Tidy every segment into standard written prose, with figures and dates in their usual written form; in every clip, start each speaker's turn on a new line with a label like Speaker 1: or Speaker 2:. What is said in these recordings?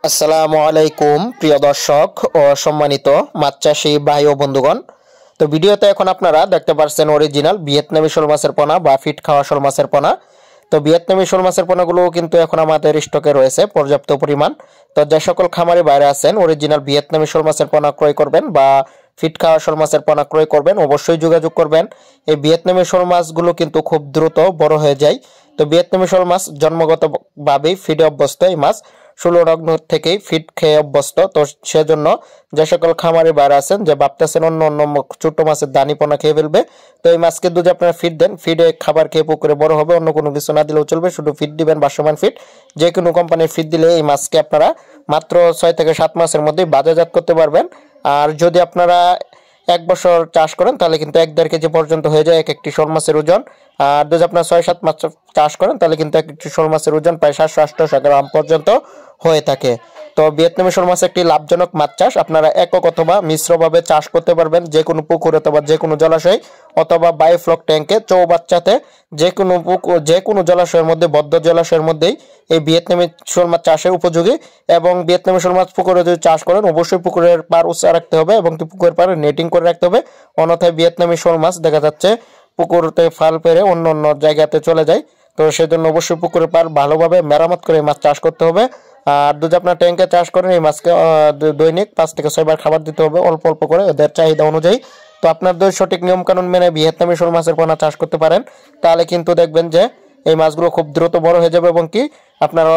Speaker 1: আসসালামু আলাইকুম প্রিয় দর্শক ও সম্মানিত মাছ চাষী ভাই ও বন্ধুগণ। তো ভিডিওতে এখন আপনারা দেখতে পাচ্ছেন অরিজিনাল ভিয়েতনামি শোল মাছের পোনা বা ফিট খাওয়া শোল মাছের পোনা। তো ভিয়েতনামি শোল মাছের পোনাগুলো কিন্তু এখন আমাদের স্টকে রয়েছে পর্যাপ্ত পরিমাণ। তো যে সকল খামারি বাইরে আছেন অরিজিনাল ভিয়েতনামি শোল মাছের পোনা ক্রয় করবেন বা ফিট খাওয়া শোল মাছের পোনা ক্রয় করবেন, অবশ্যই যোগাযোগ করবেন। এই ভিয়েতনামি শোল মাছগুলো কিন্তু খুব দ্রুত বড় হয়ে যায়। তো ভিয়েতনামি শোল মাছ জন্মগতভাবেই ফিডে অভ্যস্ত। এই মাছ 16 লগ্ন থেকেই ফিড খেয়ে অভ্যস্ত। তো সেজন্য যে সকল খামারি বাইরে আছেন যে ভাবতেছেন অন্য অন্য ছোট মাছের দানি পোনা খেয়ে ফেলবে, তো এই মাছকে যদি আপনারা ফিড দেন, ফিডে খাবার খেয়ে পুকুরে বড় হবে, অন্য কোনো কিছু না দিলেও চলবে, শুধু ফিড দিবেন ভাসমান ফিড। যে কোনো কোম্পানির ফিড দিলে এই মাছকে আপনারা মাত্র 6 থেকে 7 মাসের মধ্যেই বাজারজাত করতে পারবেন। আর যদি আপনারা 1 বছর চাষ করেন তাহলে কিন্তু 1-1.5 কেজি পর্যন্ত হয়ে যায় এক একটি শোল মাছের ওজন। আর যদি আপনার 6-7 মাস চাষ করেন তাহলে কিন্তু এক একটি শোল মাছের ওজন প্রায় 700-800 গ্রাম পর্যন্ত হয়ে থাকে। তো ভিয়েতনামি শোল মাছ একটি লাভজনক মাছ চাষ। আপনারা একক অথবা মিশ্রভাবে চাষ করতে পারবেন, যে কোনো পুকুর অথবা যে কোনো জলাশয় অথবা বায়োফ্লক ট্যাঙ্কে চৌবাচ্চাতে যে কোনো পুকুর যে কোনো জলাশয়ের মধ্যে, বদ্ধ জলাশয়ের মধ্যেই এই ভিয়েতনামি শোল মাছ চাষের উপযোগী। এবং ভিয়েতনামি শোল মাছ পুকুরে যদি চাষ করেন অবশ্যই পুকুরের পার উঁচা রাখতে হবে এবং পুকুরের পাড়ে নেটিং করে রাখতে হবে, অন্যথায় ভিয়েতনামি শোল মাছ দেখা যাচ্ছে পুকুরতে ফাল পেরে অন্য অন্য জায়গাতে চলে যায়। তো সেজন্য অবশ্যই পুকুরের পার ভালোভাবে মেরামত করে মাছ চাষ করতে হবে। আর যদি আপনার ট্যাঙ্কে চাষ করেন এই মাছকে দৈনিক 5 থেকে 6 বার খাবার দিতে হবে, অল্প অল্প করে ওদের চাহিদা অনুযায়ী। তো আপনাদের সঠিক নিয়মকানুন মেনে ভিয়েতনামি শোল মাছের পোনা চাষ করতে পারেন, তাহলে কিন্তু দেখবেন যে এই মাছগুলো খুব দ্রুত বড় হয়ে যাবে এবং কি আপনারা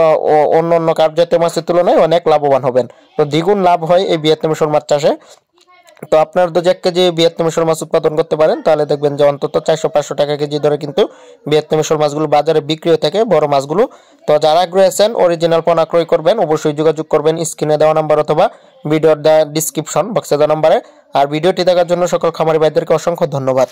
Speaker 1: অন্য অন্য কার্প জাতীয় মাছের তুলনায় অনেক লাভবান হবেন। তো দ্বিগুণ লাভ হয় এই ভিয়েতনামি শোল মাছ চাষে। তো আপনার যদি 1 কেজি ভিয়েতনামি শোল মাছ উৎপাদন করতে পারেন তাহলে দেখবেন যে অন্তত 400-500 টাকা কেজি ধরে কিন্তু ভিয়েতনামি শোল মাছগুলো বাজারে বিক্রি হয়ে থাকে, বড় মাছগুলো। তো যারা আগ্রহী আছেন অরিজিনাল পোনা ক্রয় করবেন অবশ্যই যোগাযোগ করবেন স্ক্রিনে দেওয়া নাম্বার অথবা ভিডিওর ডিসক্রিপশন বক্সে দেওয়া নাম্বারে। আর ভিডিওটি দেখার জন্য সকল খামারি ভাইদেরকে অসংখ্য ধন্যবাদ।